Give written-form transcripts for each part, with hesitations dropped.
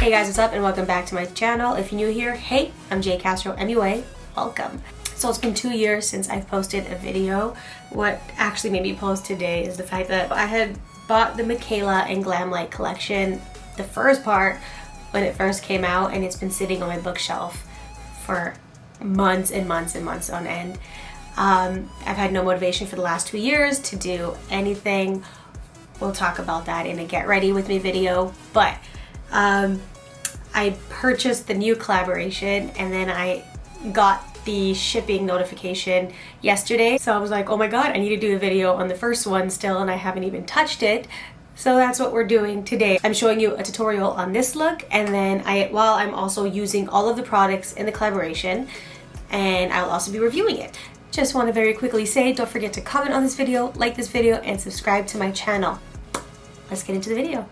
Hey guys, what's up and welcome back to my channel. If you're new here, hey, I'm Jay Castro, MUA, welcome. So it's been 2 years since I've posted a video. What actually made me post today is the fact that I had bought the Mikayla and Glamlite collection, the first part, when it first came out, and it's been sitting on my bookshelf for months and months and months on end. I've had no motivation for the last 2 years to do anything. We'll talk about that in a get ready with me video, but I purchased the new collaboration and then I got the shipping notification yesterday. So I was like, oh my god, I need to do a video on the first one still, and I haven't even touched it. So that's what we're doing today. I'm showing you a tutorial on this look, and then while I'm also using all of the products in the collaboration, and I'll also be reviewing it. Just want to very quickly say, don't forget to comment on this video, like this video, and subscribe to my channel. Let's get into the video.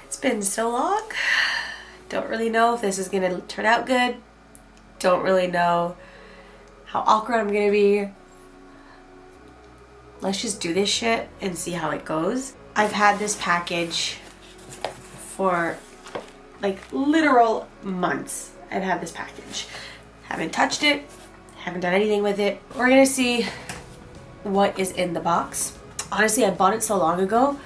It's been so long. Don't really know if this is gonna turn out good. Don't really know how awkward I'm gonna be. Let's just do this shit and see how it goes. I've had this package for like literal months. I've had this package. Haven't touched it, haven't done anything with it. We're gonna see what is in the box. Honestly, I bought it so long ago,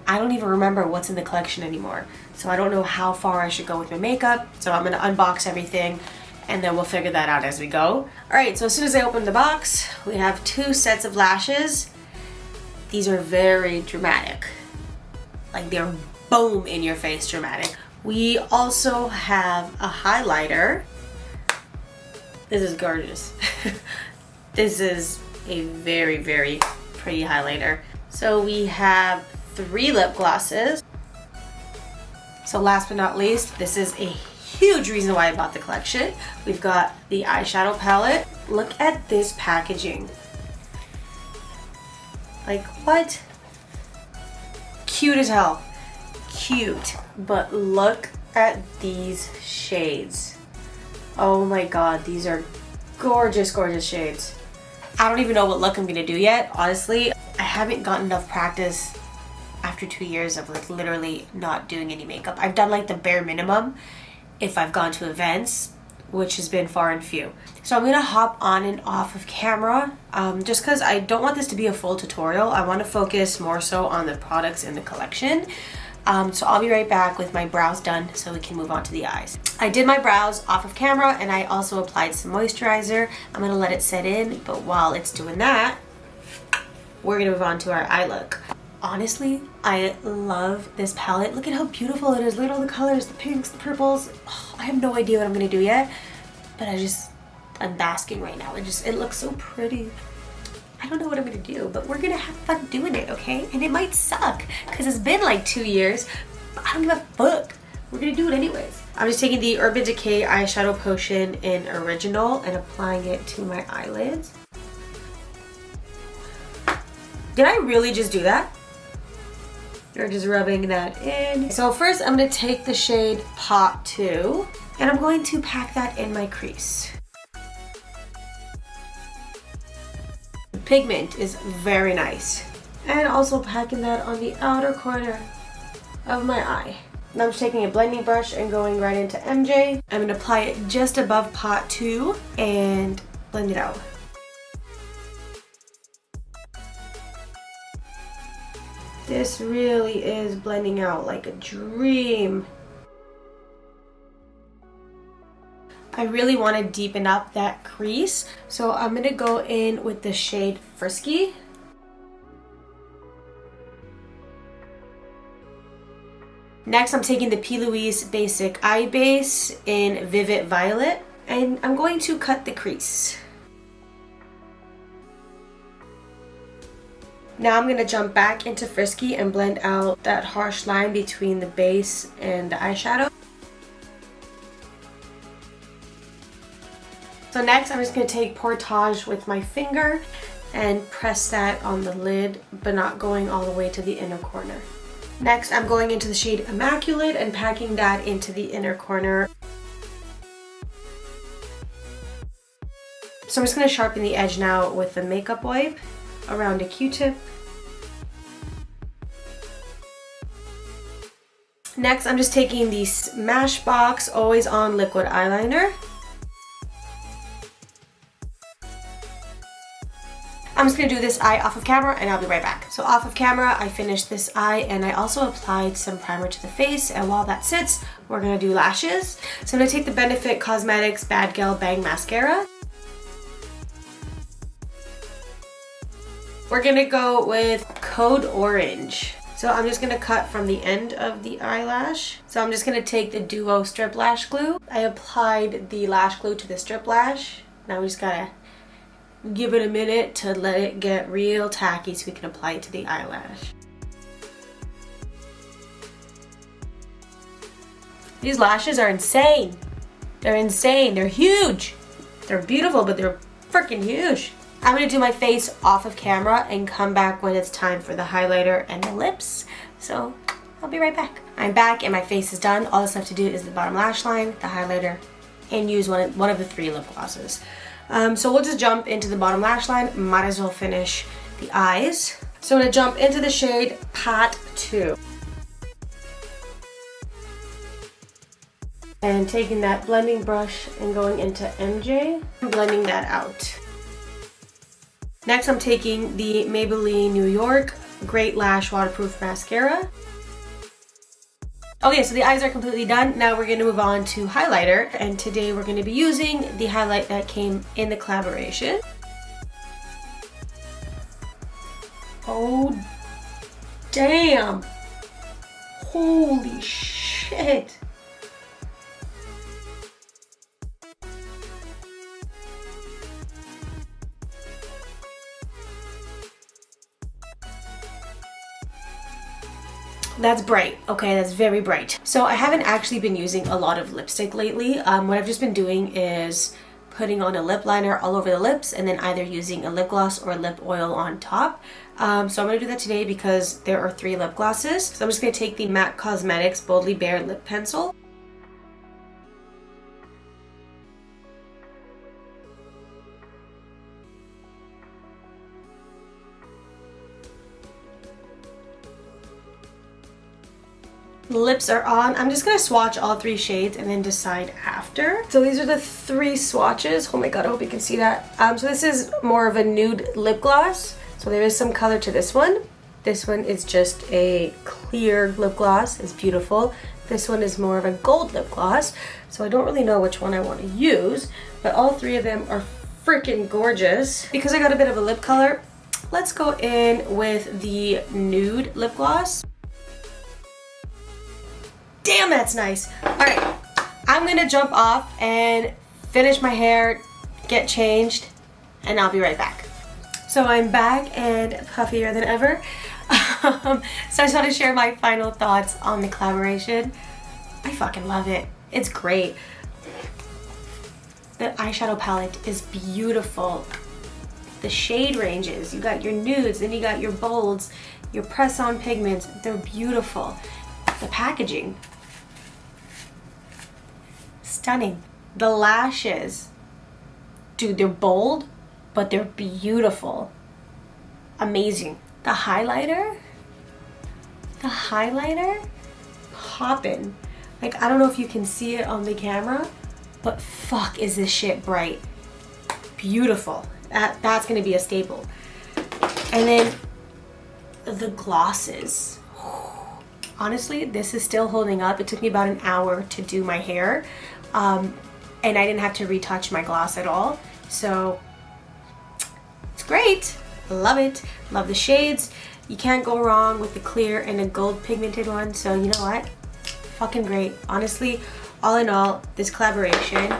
I don't even remember what's in the collection anymore. So I don't know how far I should go with my makeup. So I'm gonna unbox everything and then we'll figure that out as we go. All right, so as soon as I open the box, we have 2 sets of lashes. These are very dramatic. Like they're boom in your face dramatic. We also have a highlighter. This is gorgeous. This is a very, very pretty highlighter. So we have 3 lip glosses. So last but not least, this is a huge reason why I bought the collection. We've got the eyeshadow palette. Look at this packaging. Like what? Cute as hell. Cute. But look at these shades. Oh my god, these are gorgeous, gorgeous shades. I don't even know what look I'm gonna do yet, honestly. I haven't gotten enough practice after 2 years of like literally not doing any makeup. I've done like the bare minimum if I've gone to events, which has been far and few. So I'm gonna hop on and off of camera just because I don't want this to be a full tutorial. I want to focus more so on the products in the collection. So I'll be right back with my brows done so we can move on to the eyes. I did my brows off of camera and I also applied some moisturizer. I'm gonna let it set in, but while it's doing that, we're gonna move on to our eye look. Honestly, I love this palette. Look at how beautiful it is. Look at all the colors, the pinks, the purples. Oh, I have no idea what I'm gonna do yet, but I'm basking right now. It looks so pretty. I don't know what I'm gonna do, but we're gonna have fun doing it, okay? And it might suck, because it's been like 2 years, but I don't give a fuck. We're gonna do it anyways. I'm just taking the Urban Decay eyeshadow potion in Original and applying it to my eyelids. Did I really just do that? Or just rubbing that in. So first I'm gonna take the shade Paht 2, and I'm going to pack that in my crease. Pigment is very nice, and also packing that on the outer corner of my eye. Now I'm just taking a blending brush and going right into MJ. I'm going to apply it just above Paht 2 and blend it out. This really is blending out like a dream. I really want to deepen up that crease, so I'm going to go in with the shade Frisky. Next, I'm taking the P. Louise Basic Eye Base in Vivid Violet, and I'm going to cut the crease. Now I'm going to jump back into Frisky and blend out that harsh line between the base and the eyeshadow. So next I'm just going to take Portagee with my finger and press that on the lid, but not going all the way to the inner corner. Next I'm going into the shade Immaculate and packing that into the inner corner. So I'm just going to sharpen the edge now with the makeup wipe. around a Q-tip. Next, I'm just taking the Smashbox Always On Liquid Eyeliner. I'm just gonna do this eye off of camera and I'll be right back. So off of camera, I finished this eye and I also applied some primer to the face, and while that sits, we're gonna do lashes. So I'm gonna take the Benefit Cosmetics Bad Gal Bang Mascara. We're gonna go with Code Orange. So I'm just gonna cut from the end of the eyelash. So I'm just gonna take the Duo Strip Lash Glue. I applied the lash glue to the strip lash. Now we just gotta give it a minute to let it get real tacky so we can apply it to the eyelash. These lashes are insane. They're insane. They're huge. They're beautiful, but they're freaking huge. I'm gonna do my face off of camera and come back when it's time for the highlighter and the lips. So I'll be right back. I'm back and my face is done. All that's left to do is the bottom lash line, the highlighter, and use one of the 3 lip glosses. So we'll just jump into the bottom lash line. Might as well finish the eyes. So I'm gonna jump into the shade Paht 2. And taking that blending brush and going into MJ, and blending that out. Next, I'm taking the Maybelline New York Great Lash Waterproof Mascara. Okay, so the eyes are completely done. Now we're going to move on to highlighter. And today we're going to be using the highlight that came in the collaboration. Oh, damn. Holy shit. That's bright. Okay, that's very bright. So I haven't actually been using a lot of lipstick lately. What I've just been doing is putting on a lip liner all over the lips and then either using a lip gloss or lip oil on top. So I'm gonna do that today because there are 3 lip glosses. So I'm just gonna take the MAC Cosmetics Boldly Bare Lip Pencil. The lips are on. I'm just gonna swatch all 3 shades and then decide after. So these are the 3 swatches. Oh my god, I hope you can see that. So this is more of a nude lip gloss. So there is some color to this one. This one is just a clear lip gloss. It's beautiful. This one is more of a gold lip gloss. So I don't really know which one I want to use, but all 3 of them are freaking gorgeous. Because I got a bit of a lip color, let's go in with the nude lip gloss. Damn, that's nice. All right, I'm gonna jump off and finish my hair, get changed, and I'll be right back. So I'm back and puffier than ever. So I just want to share my final thoughts on the collaboration. I fucking love it. It's great. The eyeshadow palette is beautiful. The shade ranges, you got your nudes, then you got your bolds, your press-on pigments, they're beautiful. The packaging, stunning. The lashes, dude, they're bold, but they're beautiful. Amazing. The highlighter, Poppin. Like, I don't know if you can see it on the camera, but fuck is this shit bright. Beautiful. That's gonna be a staple. And then the glosses. Honestly, this is still holding up. It took me about an hour to do my hair, and I didn't have to retouch my gloss at all. So it's great. Love it. Love the shades. You can't go wrong with the clear and a gold pigmented one. So you know what? Fucking great. Honestly, all in all, this collaboration,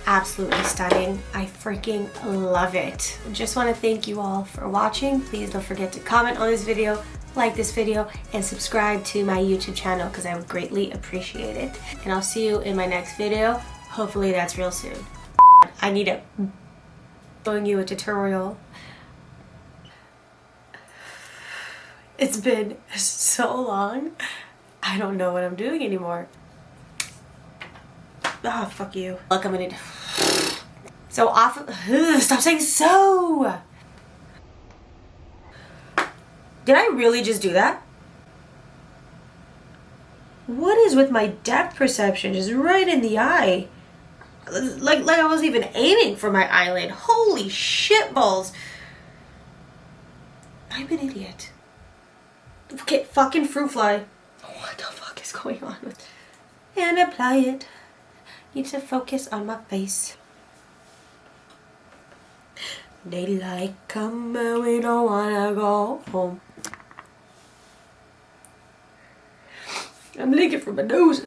absolutely stunning. I freaking love it. I just want to thank you all for watching. Please don't forget to comment on this video, like this video, and subscribe to my YouTube channel because I would greatly appreciate it. And I'll see you in my next video. Hopefully that's real soon. I need to showing you a tutorial. It's been so long. I don't know what I'm doing anymore. Ah, oh, fuck you. Look, I'm gonna... So off of... Stop saying so! Did I really just do that? What is with my depth perception? Just right in the eye. Like I was even aiming for my eyelid. Holy shit balls. I'm an idiot. Okay, fucking fruit fly. What the fuck is going on with... And apply it. Need to focus on my face. Daylight come and we don't wanna go home. I'm leaking from my nose.